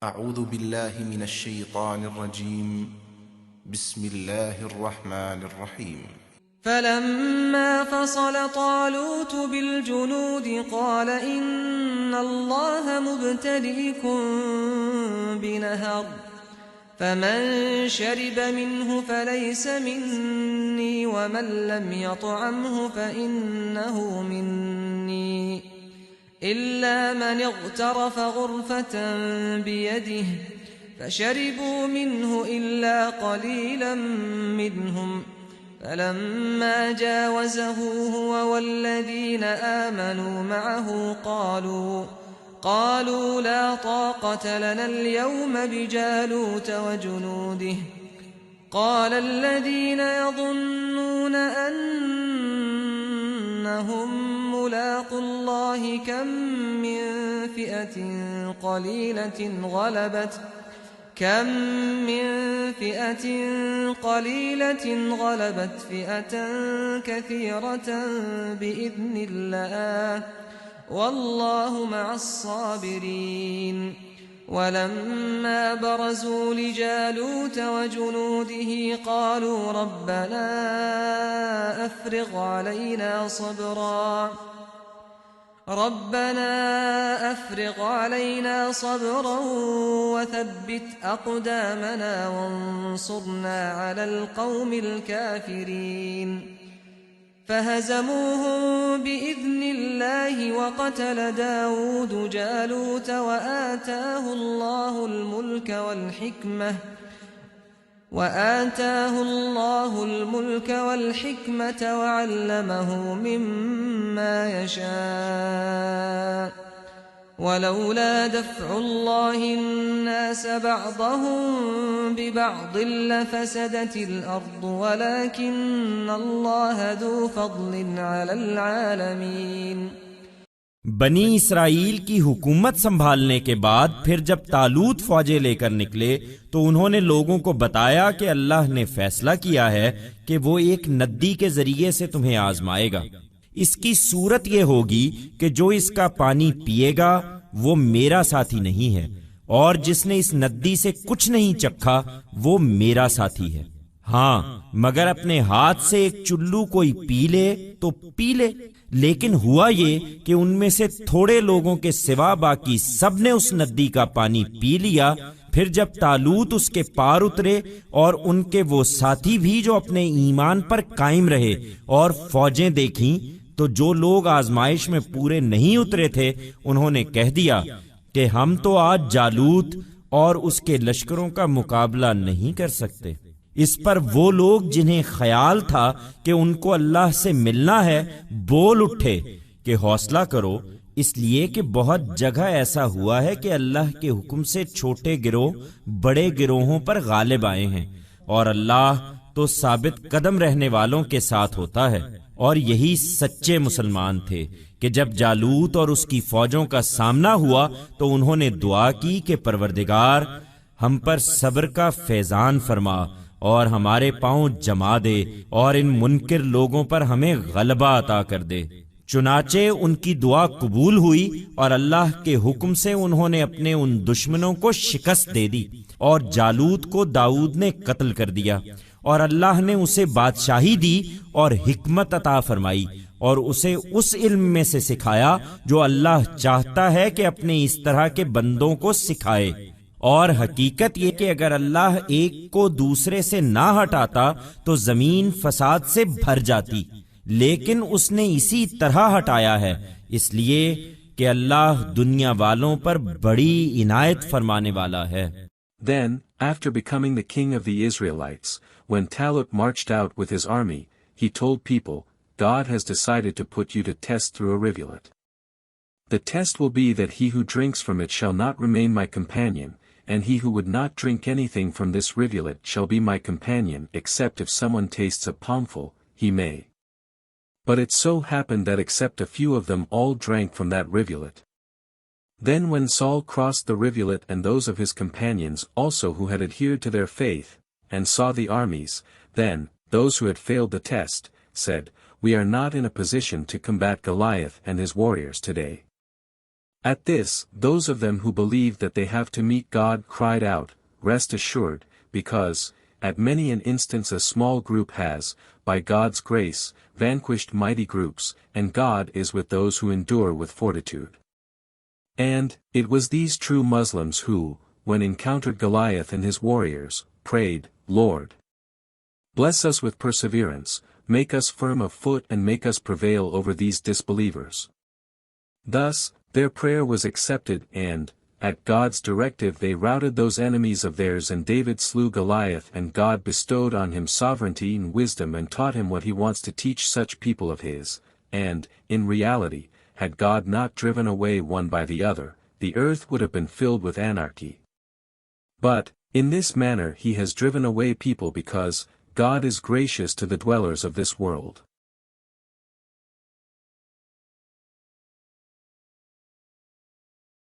أعوذ بالله من الشيطان الرجيم. بسم الله الرحمن الرحيم. فلما فصل طالوت بالجنود قال إن الله مبتليكم بنهر فمن شرب منه فليس مني ومن لم يطعمه فإنه مني إلا من اغترف غرفة بيده فشربوا منه إلا قليلا منهم فلما جاوزه هو والذين آمنوا معه قالوا لا طاقة لنا اليوم بجالوت وجنوده قال الذين يظنون أنهم ملاقوا الله كم من فئة قليلة غلبت فئة كثيرة بإذن الله والله مع الصابرين ولما برزوا لجالوت وجنوده قالوا ربنا أفرغ علينا صبرا وثبت أقدامنا وانصرنا على القوم الكافرين فهزموهم بإذن الله وقتل داود جالوت وآتاه الله الملك والحكمة وعلمه مما يشاء ولولا دفع الله الناس بعضهم ببعض لفسدت الأرض ولكن الله ذو فضل على العالمين۔ بنی اسرائیل کی حکومت سنبھالنے کے بعد پھر جب طالوت فوجیں لے کر نکلے تو انہوں نے لوگوں کو بتایا کہ اللہ نے فیصلہ کیا ہے کہ وہ ایک ندی کے ذریعے سے تمہیں آزمائے گا۔ اس کی صورت یہ ہوگی کہ جو اس کا پانی پیے گا وہ میرا ساتھی نہیں ہے، اور جس نے اس ندی سے کچھ نہیں چکھا وہ میرا ساتھی ہے۔ ہاں مگر اپنے ہاتھ سے ایک چلو کوئی پی لے تو پی لے۔ لیکن ہوا یہ کہ ان میں سے تھوڑے لوگوں کے سوا باقی سب نے اس ندی کا پانی پی لیا۔ پھر جب طالوت اس کے پار اترے اور ان کے وہ ساتھی بھی جو اپنے ایمان پر قائم رہے اور فوجیں دیکھیں، تو جو لوگ آزمائش میں پورے نہیں اترے تھے انہوں نے کہہ دیا کہ ہم تو آج جالوت اور اس کے لشکروں کا مقابلہ نہیں کر سکتے۔ اس پر وہ لوگ جنہیں خیال تھا کہ ان کو اللہ سے ملنا ہے بول اٹھے کہ حوصلہ کرو، اس لیے کہ بہت جگہ ایسا ہوا ہے کہ اللہ کے حکم سے چھوٹے گروہ بڑے گروہوں پر غالب آئے ہیں، اور اللہ تو ثابت قدم رہنے والوں کے ساتھ ہوتا ہے۔ اور یہی سچے مسلمان تھے کہ جب جالوت اور اس کی فوجوں کا سامنا ہوا تو انہوں نے دعا کی کہ پروردگار ہم پر صبر کا فیضان فرما اور ہمارے پاؤں جما دے اور ان منکر لوگوں پر ہمیں غلبہ عطا کر دے۔ چنانچہ ان کی دعا قبول ہوئی اور اللہ کے حکم سے انہوں نے اپنے ان دشمنوں کو شکست دے دی، اور جالوت کو داؤد نے قتل کر دیا، اور اللہ نے اسے بادشاہی دی اور حکمت عطا فرمائی، اور اسے اس علم میں سے سکھایا جو اللہ چاہتا ہے کہ اپنے اس طرح کے بندوں کو سکھائے۔ اور حقیقت یہ کہ اگر اللہ ایک کو دوسرے سے نہ ہٹاتا تو زمین فساد سے بھر جاتی، لیکن اس نے اسی طرح ہٹایا ہے، اس لیے کہ اللہ دنیا والوں پر بڑی عنایت فرمانے والا ہے۔ Then, after becoming the king of the Israelites, when Talut marched out with his army, he told people, God has decided to put you to test through a rivulet. The test will be that he who drinks from it shall not remain my companion, and he who would not drink anything from this rivulet shall be my companion except if someone tastes a palmful, he may. But it so happened that except a few of them all drank from that rivulet. Then when Saul crossed the rivulet and those of his companions also who had adhered to their faith, and saw the armies, then, those who had failed the test, said, We are not in a position to combat Goliath and his warriors today. At this, those of them who believed that they have to meet God cried out, "Rest assured, because, at many an instance a small group has, by God's grace, vanquished mighty groups, and God is with those who endure with fortitude." And, it was these true Muslims who, when encountered Goliath and his warriors, prayed, "Lord, bless us with perseverance, make us firm of foot and make us prevail over these disbelievers." Thus, their prayer was accepted and, at God's directive they routed those enemies of theirs, and David slew Goliath, and God bestowed on him sovereignty and wisdom and taught him what he wants to teach such people of his, and, in reality, had God not driven away one by the other, the earth would have been filled with anarchy. But, in this manner he has driven away people because, God is gracious to the dwellers of this world.